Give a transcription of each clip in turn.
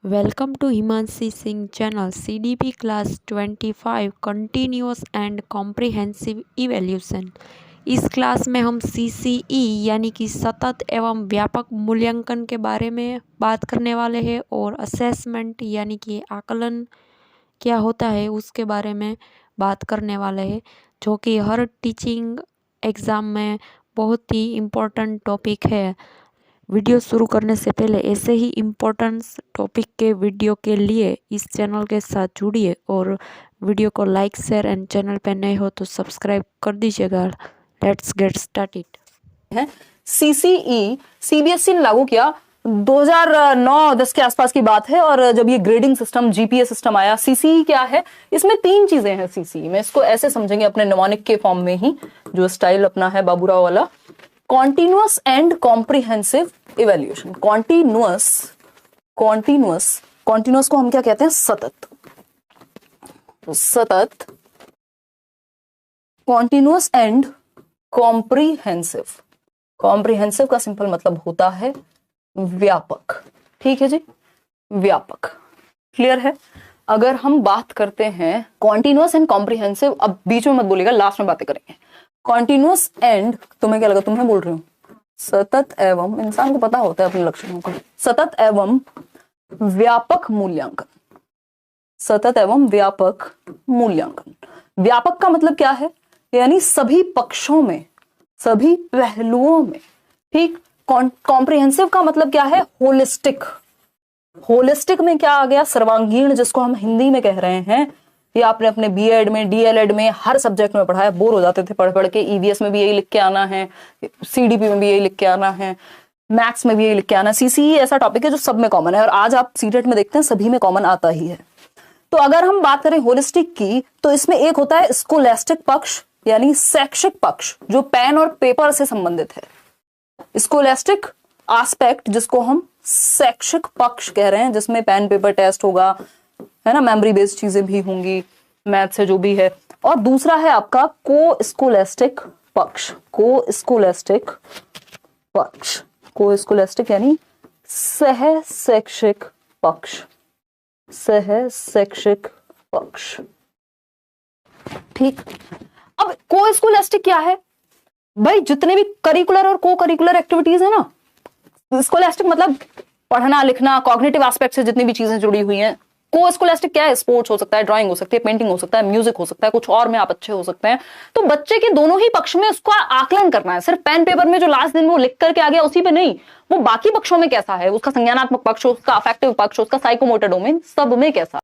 Welcome to Himanshi Singh channel CDP class 25 continuous and comprehensive evaluation. इस class में हम CCE यानी कि सतत एवं व्यापक मूल्यांकन के बारे में बात करने वाले हैं और असेसमेंट यानी कि आकलन क्या होता है उसके बारे में बात करने वाले हैं, जो कि हर टीचिंग एग्ज़ाम में बहुत ही इम्पोर्टेंट टॉपिक है। वीडियो शुरू करने से पहले ऐसे ही इम्पोर्टेंट टॉपिक के वीडियो के लिए इस चैनल के साथ जुड़िए और वीडियो को लाइक शेयर एंड चैनल पर नए हो तो सब्सक्राइब कर दीजिएगा। Let's get started. है सीसीई सीबीएसई ने लागू किया 2009-10 के आसपास की बात है। और जब ये ग्रेडिंग सिस्टम जीपीए सिस्टम आया, सीसीई क्या है, इसमें तीन चीजें हैं सीसीई में। इसको ऐसे समझेंगे अपने निमोनिक के फॉर्म में ही, जो स्टाइल अपना है बाबूराव वाला। Continuous and comprehensive evaluation. Continuous को हम क्या कहते हैं? सतत। Continuous and comprehensive. कॉम्प्रिहेंसिव का सिंपल मतलब होता है व्यापक। ठीक है जी, व्यापक। क्लियर है? अगर हम बात करते हैं कॉन्टिन्यूअस एंड कॉम्प्रिहेंसिव, अब बीच में मत बोलिएगा, लास्ट में बातें करेंगे। कॉन्टिन्यूअस एंड, तुम्हें क्या लगा तुम्हें बोल रही हूँ? सतत एवं, इंसान को पता होता है अपने लक्षणों का। सतत एवं व्यापक मूल्यांकन। सतत एवं व्यापक मूल्यांकन। व्यापक का मतलब क्या है? यानी सभी पक्षों में, सभी पहलुओं में। ठीक। कॉम्प्रिहेंसिव का मतलब क्या है? होलिस्टिक। होलिस्टिक में क्या आ गया? सर्वांगीण, जिसको हम हिंदी में कह रहे हैं। ये आपने अपने बीएड में, डीएलएड में, हर सब्जेक्ट में पढ़ा है। बोर हो जाते थे पढ़ पढ़ के। ईवीएस में भी यही लिख के आना है, सीडीपी में भी यही लिख के आना है, मैथ्स में भी यही लिख के आना है। सीसीई ऐसा टॉपिक है जो सब में कॉमन है, और आज आप सीटेट में देखते हैं सभी में कॉमन आता ही है। तो अगर हम बात करें होलिस्टिक की, तो इसमें एक होता है स्कोलैस्टिक पक्ष, यानी शैक्षिक पक्ष, जो पेन और पेपर से संबंधित है। स्कोलैस्टिक एस्पेक्ट, जिसको हम शैक्षिक पक्ष कह रहे हैं, जिसमें पेन पेपर टेस्ट होगा, है ना, मेमोरी बेस्ड चीजें भी होंगी, मैथ से जो भी है। और दूसरा है आपका को स्कोलैस्टिक पक्ष। को स्कोलैस्टिक पक्ष, को स्कोलैस्टिक यानी सह शैक्षिक पक्ष। सह शैक्षिक पक्ष। ठीक। अब को स्कोलैस्टिक क्या है भाई? जितने भी करिकुलर और को करिकुलर एक्टिविटीज है ना, स्कोलैस्टिक मतलब पढ़ना लिखना, कॉग्निटिव एस्पेक्ट से जितनी भी चीजें जुड़ी हुई हैं। को स्कोलैस्टिक क्या है? स्पोर्ट्स हो सकता है, ड्राइंग हो सकती है, पेंटिंग हो सकता है, म्यूजिक हो सकता है, कुछ और में आप अच्छे हो सकते हैं। तो बच्चे के दोनों ही पक्ष में उसका आकलन करना है। सिर्फ पेन पेपर में जो लास्ट दिन वो लिख करके आ गया उसी पे नहीं, वो बाकी पक्षों में कैसा है, उसका संज्ञानात्मक पक्ष, उसका अफेक्टिव पक्ष, उसका साइकोमोटर डोमेन, सब में कैसा।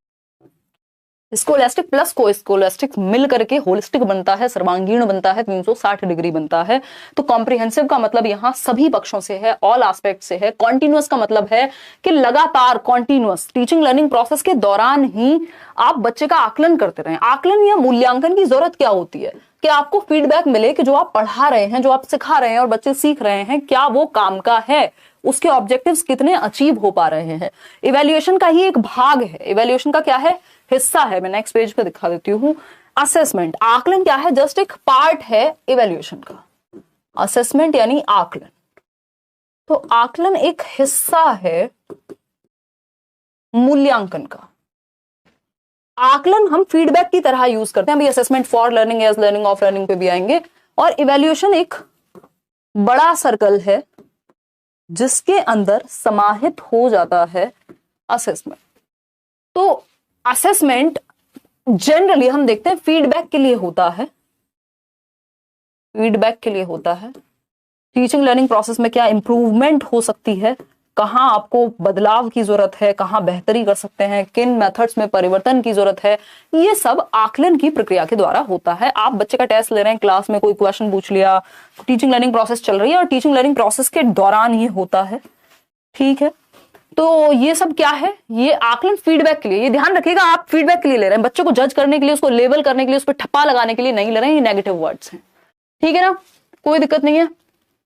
स्कोलैस्टिक प्लस को स्कोलैस्टिक मिल करके होलिस्टिक बनता है, सर्वांगीण बनता है, 360 डिग्री बनता है। तो कॉम्प्रिहेंसिव का मतलब यहां सभी पक्षों से है, ऑल एस्पेक्ट से है। कॉन्टिन्यूअस का मतलब है कि लगातार, कॉन्टिन्यूअस टीचिंग लर्निंग प्रोसेस के दौरान ही आप बच्चे का आकलन करते रहें। आकलन या मूल्यांकन की जरूरत क्या होती है? कि आपको फीडबैक मिले कि जो आप पढ़ा रहे हैं, जो आप सिखा रहे हैं और बच्चे सीख रहे हैं, क्या वो काम का है, उसके ऑब्जेक्टिव्स कितने अचीव हो पा रहे हैं। इवैल्यूएशन का ही एक भाग है। इवैल्यूएशन का क्या है? हिस्सा है। मैं नेक्स्ट पेज पे दिखा देती हूँ। असेसमेंट, आकलन क्या है? जस्ट एक पार्ट है इवैल्यूएशन का। असेसमेंट यानी आकलन। तो आकलन एक हिस्सा है मूल्यांकन का। आकलन हम फीडबैक की तरह यूज करते हैं। अभी assessment for learning, as learning, of learning पे भी आएंगे। और इवैल्यूएशन एक बड़ा सर्कल है जिसके अंदर समाहित हो जाता है असेसमेंट। तो असेसमेंट जनरली हम देखते हैं फीडबैक के लिए होता है। फीडबैक के लिए होता है टीचिंग लर्निंग प्रोसेस में क्या इंप्रूवमेंट हो सकती है, कहां आपको बदलाव की जरूरत है, कहां बेहतरी कर सकते हैं, किन मेथड्स में परिवर्तन की जरूरत है। ये सब आकलन की प्रक्रिया के द्वारा होता है। आप बच्चे का टेस्ट ले रहे हैं, क्लास में कोई क्वेश्चन पूछ लिया, टीचिंग लर्निंग प्रोसेस चल रही है और टीचिंग लर्निंग प्रोसेस के दौरान ये होता है। ठीक है, तो ये सब क्या है? ये आकलन फीडबैक के लिए। ये ध्यान रखिएगा, आप फीडबैक के लिए ले रहे हैं, बच्चों को जज करने के लिए, उसको लेबल करने के लिए, उस पर ठप्पा लगाने के लिए नहीं ले रहे हैं। ये नेगेटिव वर्ड्स हैं। ठीक है ना, कोई दिक्कत नहीं है।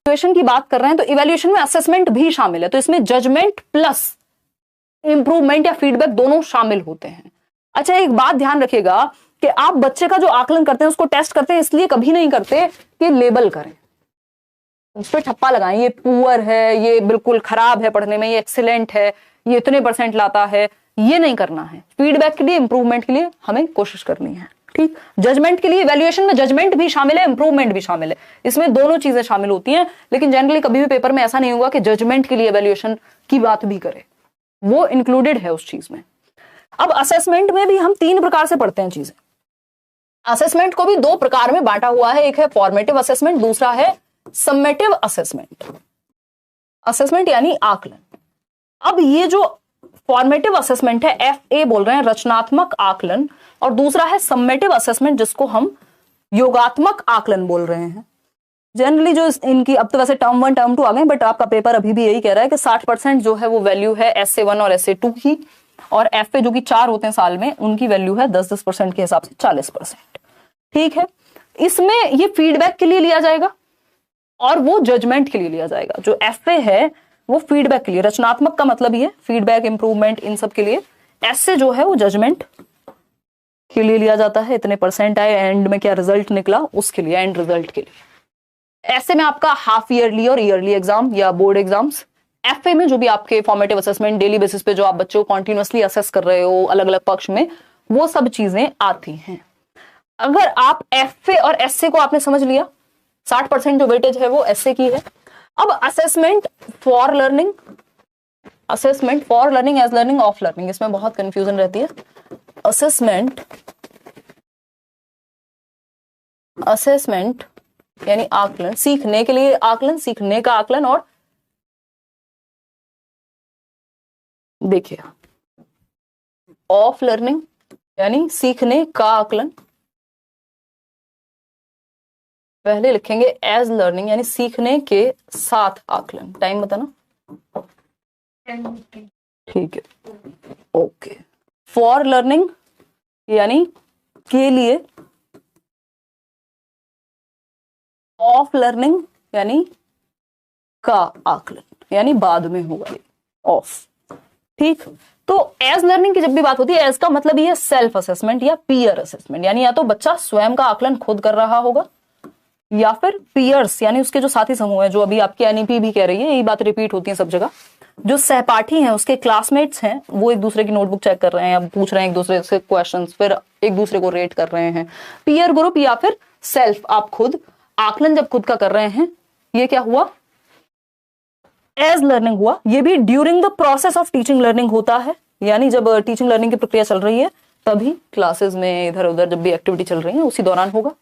इवैल्यूएशन की बात कर रहे हैं तो इवैल्यूएशन में असेसमेंट भी शामिल है। तो इसमें जजमेंट प्लस इंप्रूवमेंट या फीडबैक दोनों शामिल होते हैं। अच्छा, एक बात ध्यान रखिएगा कि आप बच्चे का जो आकलन करते हैं, उसको टेस्ट करते हैं, इसलिए कभी नहीं करते कि लेबल करें, उस पर ठप्पा लगाएं, ये पुअर है, ये बिल्कुल खराब है पढ़ने में, ये एक्सीलेंट है। ये इतने परसेंट लाता है, ये नहीं करना है। फीडबैक के लिए, इंप्रूवमेंट के लिए हमें कोशिश करनी है, ठीक। जजमेंट के लिए, इवैल्यूएशन में जजमेंट भी शामिल है, इंप्रूवमेंट भी शामिल है, इसमें दोनों चीजें शामिल होती हैं। लेकिन जनरली कभी भी पेपर में ऐसा नहीं होगा कि जजमेंट के लिए इवैल्यूएशन की बात भी करे, वो इंक्लूडेड है उस चीज में। अब असेसमेंट में भी हम 3 प्रकार से पढ़ते हैं चीजें। असेसमेंट को भी 2 प्रकार में बांटा हुआ है, एक है फॉर्मेटिव असेसमेंट, दूसरा है सम्मेटिव असेसमेंट। असेसमेंट यानी आकलन। अब ये जो फॉर्मेटिव असेसमेंट है, FA बोल रहे हैं रचनात्मक आकलन, और दूसरा है सम्मेटिव असेसमेंट जिसको हम योगात्मक आकलन बोल रहे हैं। जनरली जो इनकी, अब तो वैसे टर्म 1 टर्म 2 आ गए, बट आपका पेपर अभी भी यही कह रहा है कि 60% जो है वो वैल्यू है SA1 और SA2 की, और FA जो कि 4 होते हैं साल में, उनकी वैल्यू है 10% के हिसाब से 40%, ठीक है। इसमें ये फीडबैक के लिए लिया जाएगा और वो जजमेंट के लिए लिया जाएगा। जो FA है वो फीडबैक के लिए, रचनात्मक का मतलब ये फीडबैक, इंप्रूवमेंट, इन सब के लिए। SA जो है वो जजमेंट के लिए लिया जाता है, इतने परसेंट आए, एंड में क्या रिजल्ट निकला उसके लिए, एंड रिजल्ट के लिए। ऐसे में आपका हाफ ईयरली और ईयरली एग्जाम या बोर्ड एग्जाम्स। FA में जो भी आपके फॉर्मेटिव असेसमेंट, डेली बेसिस पे जो आप बच्चों को कॉन्टिन्यूअसली असेस कर रहे हो अलग अलग पक्ष में, वो सब चीजें आती हैं। अगर आप FA और SA को आपने समझ लिया, 60% जो वेटेज है वो SA की है। अब assessment for learning, assessment for learning, as learning, of learning, इसमें बहुत कंफ्यूजन रहती है। असेसमेंट, असेसमेंट यानी आकलन, सीखने के लिए आकलन, सीखने का आकलन। और देखिए ऑफ लर्निंग यानी सीखने का आकलन, पहले लिखेंगे एज लर्निंग यानी सीखने के साथ आकलन। टाइम बताना, ठीक है, ओके। फॉर लर्निंग यानी के लिए, ऑफ लर्निंग यानी का आकलन, यानी बाद में होगा ये ऑफ, ठीक। तो एज लर्निंग की जब भी बात होती है, एज का मतलब ये सेल्फ असेसमेंट या पीयर असेसमेंट, यानी या तो बच्चा स्वयं का आकलन खुद कर रहा होगा, या फिर पीयर्स यानी उसके जो साथी समूह है, जो अभी आपकी NEP भी कह रही है, यही बात रिपीट होती है सब जगह, जो सहपाठी हैं, उसके क्लासमेट्स हैं, वो एक दूसरे की नोटबुक चेक कर रहे हैं, या पूछ रहे हैं एक दूसरे से क्वेश्चंस, फिर एक दूसरे को रेट कर रहे हैं। पीयर ग्रुप या फिर सेल्फ, आप खुद आकलन जब खुद का कर रहे हैं, ये क्या हुआ, एज लर्निंग हुआ। ये भी during the process of teaching learning होता है, यानी जब टीचिंग लर्निंग की प्रक्रिया चल रही है तभी, क्लासेस में इधर उधर जब भी एक्टिविटी चल रही है उसी दौरान होगा।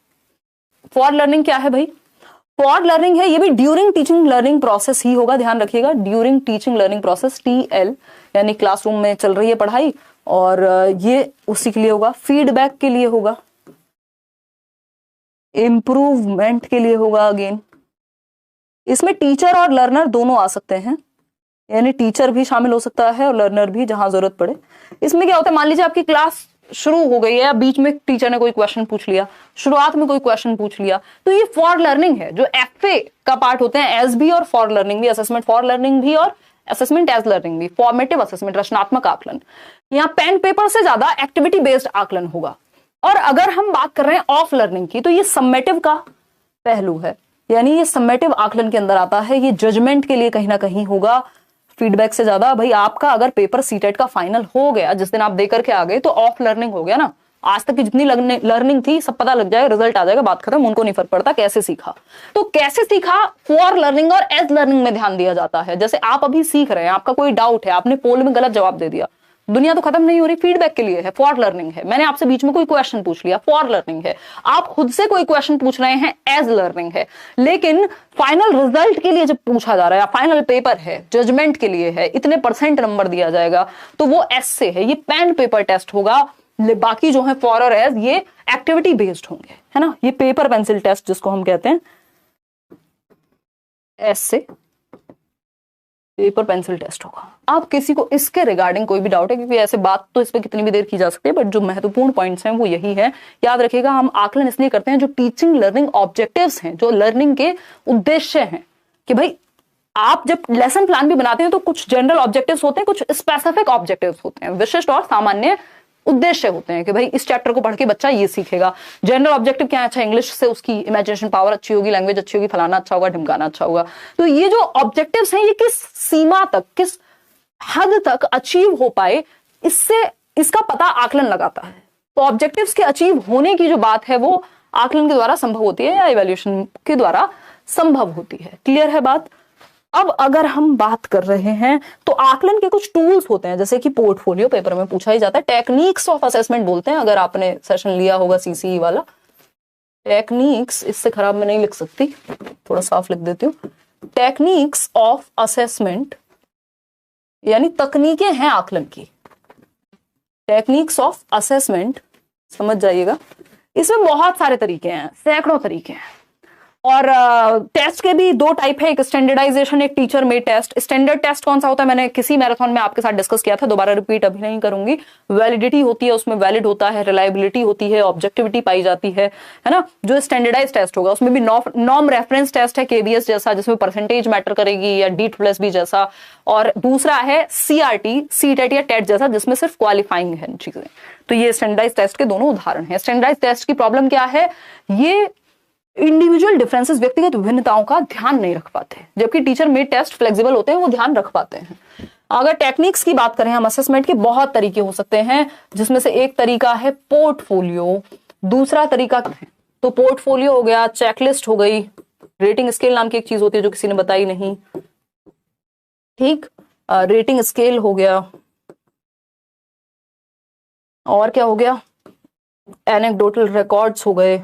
फॉर लर्निंग क्या है भाई, फॉर लर्निंग है, ये भी ड्यूरिंग टीचिंग लर्निंग प्रोसेस ही होगा, ध्यान रखिएगा, during teaching learning process, TL यानी क्लासरूम में चल रही है पढ़ाई, और ये उसी के लिए होगा। फीडबैक के लिए होगा, इंप्रूवमेंट के लिए होगा। अगेन इसमें टीचर और लर्नर दोनों आ सकते हैं, यानी टीचर भी शामिल हो सकता है और लर्नर भी जहां जरूरत पड़े। इसमें क्या होता है, मान लीजिए आपकी क्लास शुरू हो गई है, या बीच में टीचर ने कोई क्वेश्चन पूछ लिया, शुरुआत में कोई क्वेश्चन पूछ लिया, तो ये फॉर लर्निंग है। जो FA का पार्ट होते हैं, एज भी और फॉर लर्निंग भी, असेसमेंट फॉर लर्निंग भी और असेसमेंट एज लर्निंग भी। फॉर्मेटिव असेसमेंट रचनात्मक आकलन, यहाँ पेन पेपर से ज्यादा एक्टिविटी बेस्ड आकलन होगा। और अगर हम बात कर रहे हैं ऑफ लर्निंग की, तो ये सम्मेटिव का पहलू है, यानी ये सम्मेटिव आकलन के अंदर आता है। ये जजमेंट के लिए कहीं ना कहीं होगा, फीडबैक से ज्यादा। भाई आपका अगर पेपर सीटेट का फाइनल हो गया, जिस दिन आप दे करके आ गए, तो ऑफ लर्निंग हो गया ना, आज तक की जितनी लर्निंग थी सब पता लग जाएगा, रिजल्ट आ जाएगा, बात खत्म, उनको नहीं फर्क पड़ता कैसे सीखा। तो कैसे सीखा, फॉर लर्निंग और एज लर्निंग में ध्यान दिया जाता है। जैसे आप अभी सीख रहे हैं, आपका कोई डाउट है, आपने पोल में गलत जवाब दे दिया, दुनिया तो खत्म नहीं हो रही, फीडबैक के लिए है, फॉर लर्निंग है। मैंने आपसे बीच में कोई क्वेश्चन पूछ लिया, फॉर लर्निंग है। आप खुद से कोई क्वेश्चन पूछ रहे हैं, एज लर्निंग है। लेकिन फाइनल रिजल्ट के लिए जब पूछा जा रहा है, फाइनल पेपर है, जजमेंट के लिए है, इतने % नंबर दिया जाएगा, तो वो एस से है, ये पेन पेपर टेस्ट होगा। बाकी जो है फॉर और एज, ये एक्टिविटी बेस्ड होंगे, है ना। ये पेपर पेंसिल टेस्ट जिसको हम कहते हैं, एस से पेपर पेंसिल टेस्ट होगा। आप किसी को इसके रिगार्डिंग कोई भी डाउट है, क्योंकि ऐसे बात तो इस पे कितनी भी देर की जा सकती है, बट जो महत्वपूर्ण पॉइंट्स हैं वो यही है। याद रखिएगा, हम आकलन इसलिए करते हैं, जो टीचिंग लर्निंग ऑब्जेक्टिव्स हैं, जो लर्निंग के उद्देश्य हैं, कि भाई आप जब लेसन प्लान भी बनाते हैं तो कुछ जनरल ऑब्जेक्टिव्स होते हैं, कुछ स्पेसिफिक ऑब्जेक्टिव्स होते हैं, विशिष्ट और सामान्य उद्देश्य होते हैं, कि भाई इस चैप्टर को पढ़ के बच्चा ये सीखेगा। जनरल ऑब्जेक्टिव क्या है, अच्छा इंग्लिश से उसकी इमेजिनेशन पावर अच्छी होगी, लैंग्वेज अच्छी होगी, फलाना अच्छा होगा, ढिमकाना अच्छा होगा। तो ये जो ऑब्जेक्टिव्स हैं, ये किस सीमा तक, किस हद तक अचीव हो पाए, इससे इसका पता आकलन लगाता है। तो ऑब्जेक्टिव्स के अचीव होने की जो बात है वो आकलन के द्वारा संभव होती है या इवैल्यूएशन के द्वारा संभव होती है। क्लियर है बात? अब अगर हम बात कर रहे हैं तो आकलन के कुछ टूल्स होते हैं, जैसे कि पोर्टफोलियो, पेपर में पूछा ही जाता है, टेक्निक्स ऑफ असेसमेंट बोलते हैं, अगर आपने सेशन लिया होगा सीसीई वाला। टेक्निक्स, इससे खराब मैं नहीं लिख सकती, थोड़ा साफ लिख देती हूँ। टेक्निक्स ऑफ असेसमेंट यानी तकनीकें हैं आकलन की। टेक्निक्स ऑफ असेसमेंट समझ जाइएगा, इसमें बहुत सारे तरीके हैं, सैकड़ों तरीके हैं। और टेस्ट के भी दो टाइप है, एक स्टैंडर्डाइजेशन, एक teacher made test. Standard test कौन सा होता है, मैंने किसी मैराथन में आपके साथ डिस्कस किया था, दोबारा रिपीट अभी नहीं करूंगी। वैलिडिटी होती है, उसमें वैलिड होता है, रिलायबिलिटी होती है, ऑब्जेक्टिविटी पाई जाती है ना। जो स्टैंडर्डाइज टेस्ट होगा उसमें भी नॉर्म रेफरेंस टेस्ट है, केबीएस जैसा, जिसमें परसेंटेज मैटर करेगी, या D+B जैसा। और दूसरा है CRT, सीटेट या टेट जैसा, जिसमें सिर्फ क्वालिफाइंग है चीजें। तो ये स्टैंडर्डाइज टेस्ट के दोनों उदाहरण है। स्टैंडर्डाइज टेस्ट की प्रॉब्लम क्या है, ये इंडिविजुअल डिफरेंसेस, व्यक्तिगत विभिन्नताओं का ध्यान नहीं रख पाते, जबकि टीचर मेड टेस्ट फ्लेक्सिबल होते हैं, वो ध्यान रख पाते हैं। अगर टेक्निक्स की बात करें हम असेसमेंट के, बहुत तरीके हो सकते हैं, जिसमें से एक तरीका है पोर्टफोलियो, दूसरा तरीका है तो पोर्टफोलियो हो गया, चेकलिस्ट हो गई, रेटिंग स्केल नाम की एक चीज होती है जो किसी ने बताई नहीं, ठीक, रेटिंग स्केल हो गया, और क्या हो गया, एनेक्डोटल रिकॉर्ड्स हो गए,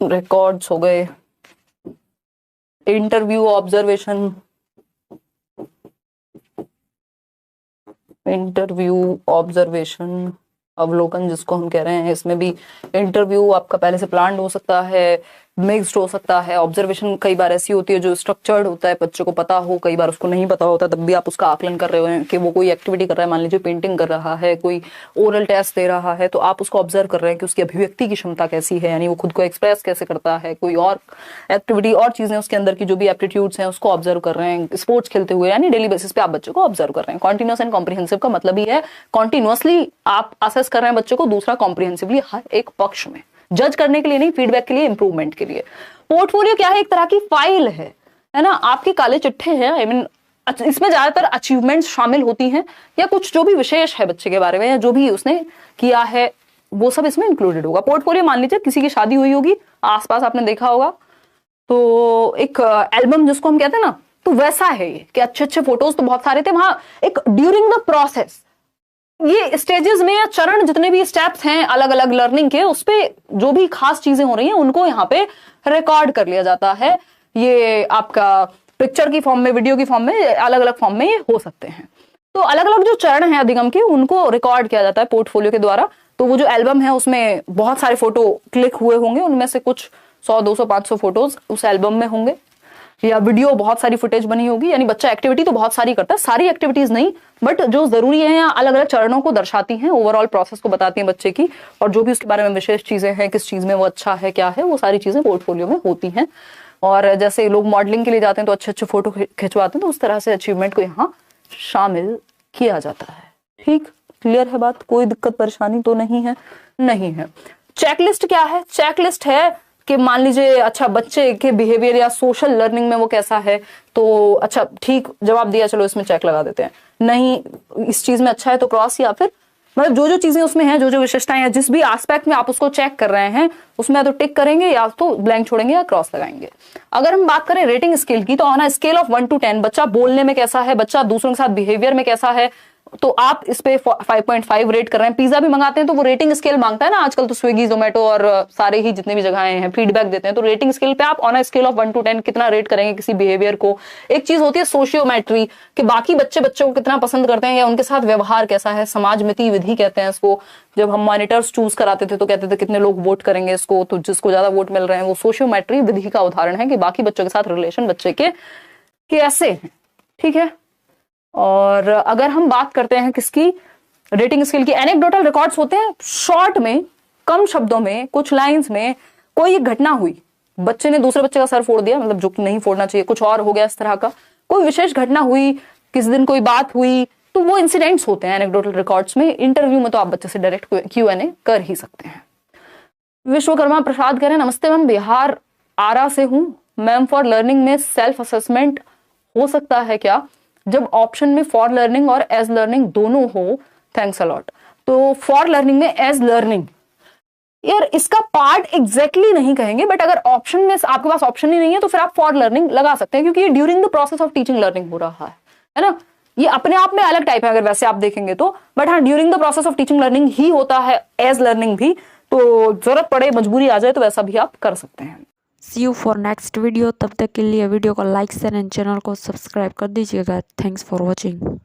रिकॉर्ड्स हो गए, इंटरव्यू ऑब्जर्वेशन, इंटरव्यू ऑब्जर्वेशन अवलोकन जिसको हम कह रहे हैं, इसमें भी इंटरव्यू आपका पहले से प्लान्ड हो सकता है, मिक्स्ड हो सकता है। ऑब्जर्वेशन कई बार ऐसी होती है जो स्ट्रक्चर्ड होता है, बच्चे को पता हो, कई बार उसको नहीं पता होता, तब भी आप उसका आकलन कर रहे हो कि वो कोई एक्टिविटी कर रहा है, मान लीजिए पेंटिंग कर रहा है, कोई ओरल टेस्ट दे रहा है, तो आप उसको ऑब्जर्व कर रहे हैं कि उसकी अभिव्यक्ति की क्षमता कैसी है, यानी वो खुद को एक्सप्रेस कैसे करता है, कोई और एक्टिविटी और चीजें उसके अंदर की जो भी एप्टीट्यूड्स हैं उसको ऑब्जर्व कर रहे हैं, स्पोर्ट्स खेलते हुए, यानी डेली बेसिस पे आप बच्चे को ऑब्जर्व कर रहे हैं। कॉन्टिन्यूअस एंड कॉम्प्रिहेंसिव का मतलब ही है कॉन्टिन्यूअसली आप असेस कर रहे हैं बच्चे को, दूसरा कॉम्प्रिहेंसिवली हर एक पक्ष में, जज करने के लिए नहीं, फीडबैक के लिए, इंप्रूवमेंट के लिए। पोर्टफोलियो क्या है, एक तरह की फाइल है ना, आपके काले चिट्ठे हैं, आई मीन इसमें ज्यादातर अचीवमेंट्स शामिल होती हैं, या कुछ जो भी विशेष है बच्चे के बारे में, या जो भी उसने किया है वो सब इसमें इंक्लूडेड होगा। पोर्टफोलियो मान लीजिए किसी की शादी हुई होगी, आसपास आपने देखा होगा, तो एक एल्बम जिसको हम कहते हैं ना, तो वैसा है ये कि अच्छे अच्छे फोटोज तो बहुत सारे थे वहां, एक ड्यूरिंग द प्रोसेस, ये स्टेजेस में या चरण, जितने भी स्टेप्स हैं अलग अलग लर्निंग के, उस पे जो भी खास चीजें हो रही हैं उनको यहाँ पे रिकॉर्ड कर लिया जाता है। ये आपका पिक्चर की फॉर्म में, वीडियो की फॉर्म में, अलग अलग फॉर्म में ये हो सकते हैं। तो अलग अलग जो चरण हैं अधिगम के, उनको रिकॉर्ड किया जाता है पोर्टफोलियो के द्वारा। तो वो जो एल्बम है उसमें बहुत सारे फोटो क्लिक हुए होंगे, उनमें से कुछ 100, 200, 500 फोटोज उस एल्बम में होंगे, या वीडियो बहुत सारी फुटेज बनी होगी, यानी बच्चा एक्टिविटी तो बहुत सारी करता है, सारी एक्टिविटीज नहीं, बट जो जरूरी है या अलग अलग चरणों को दर्शाती हैं, ओवरऑल प्रोसेस को बताती हैं बच्चे की, और जो भी उसके बारे में विशेष चीजें हैं, किस चीज में वो अच्छा है, क्या है, वो सारी चीजें पोर्टफोलियो में होती हैं। और जैसे लोग मॉडलिंग के लिए जाते हैं तो अच्छे अच्छे फोटो खिंचवाते हैं, तो उस तरह से अचीवमेंट को यहाँ शामिल किया जाता है। ठीक, क्लियर है बात, कोई दिक्कत परेशानी तो नहीं है? नहीं है। चेकलिस्ट क्या है? चेकलिस्ट है कि मान लीजिए अच्छा बच्चे के बिहेवियर या सोशल लर्निंग में वो कैसा है, तो अच्छा ठीक जवाब दिया, चलो इसमें चेक लगा देते हैं, नहीं इस चीज में अच्छा है तो क्रॉस, या फिर मतलब जो जो चीजें उसमें हैं, जो जो विशेषताएं हैं, जिस भी एस्पेक्ट में आप उसको चेक कर रहे हैं उसमें या तो टिक करेंगे या तो ब्लैंक छोड़ेंगे या क्रॉस लगाएंगे। अगर हम बात करें रेटिंग स्केल की, तो on a scale of 1 to 10 बच्चा बोलने में कैसा है, बच्चा दूसरों के साथ बिहेवियर में कैसा है, तो आप इस पे 5.5 रेट कर रहे हैं। पिज्जा भी मंगाते हैं तो वो रेटिंग स्केल मांगता है ना आजकल, तो स्विगी, जोमेटो और सारे ही जितने भी जगहें हैं फीडबैक देते हैं, तो रेटिंग स्केल पे आप on a scale of 1 to 10 कितना रेट करेंगे किसी बिहेवियर को। एक चीज होती है सोशियोमेट्री, कि बाकी बच्चे बच्चों को कितना पसंद करते हैं या उनके साथ व्यवहार कैसा है, समाजमिति विधि कहते हैं इसको। जब हम मॉनिटर्स चूज कराते थे तो कहते थे कितने लोग वोट करेंगे इसको, तो जिसको ज्यादा वोट मिल रहे हैं, वो सोशियोमेट्री विधि का उदाहरण है कि बाकी बच्चों के साथ रिलेशन बच्चे के कैसे हैं। ठीक है, और अगर हम बात करते हैं किसकी, रेटिंग स्केल की, एनेक्डोटल रिकॉर्ड्स होते हैं, शॉर्ट में, कम शब्दों में, कुछ लाइंस में कोई एक घटना हुई, बच्चे ने दूसरे बच्चे का सर फोड़ दिया, मतलब जो नहीं फोड़ना चाहिए, कुछ और हो गया इस तरह का, कोई विशेष घटना हुई, किस दिन कोई बात हुई, तो वो इंसिडेंट्स होते हैं एनेक्डोटल रिकॉर्ड्स में। इंटरव्यू में तो आप बच्चे से डायरेक्ट Q&A कर ही सकते हैं। विश्वकर्मा प्रसाद कह रहे हैं, नमस्ते मैम, बिहार आरा से हूं मैम, फॉर लर्निंग में सेल्फ असेसमेंट हो सकता है क्या, जब ऑप्शन में फॉर लर्निंग और एज लर्निंग दोनों हो, थैंक्स अलॉट, तो फॉर लर्निंग में एज लर्निंग, यार इसका पार्ट एग्जैक्टली नहीं कहेंगे, बट अगर ऑप्शन में आपके पास ऑप्शन ही नहीं है तो फिर आप फॉर लर्निंग लगा सकते हैं, क्योंकि ये during the process of teaching learning हो रहा है ना। ये अपने आप में अलग टाइप है अगर वैसे आप देखेंगे तो, बट हाँ during the process of teaching learning ही होता है एज लर्निंग भी, तो जरूरत पड़े मजबूरी आ जाए तो वैसा भी आप कर सकते हैं। सी यू फॉर नेक्स्ट वीडियो। तब तक के लिए वीडियो को लाइक शेयर एंड चैनल को सब्सक्राइब कर दीजिएगा। Thanks for watching.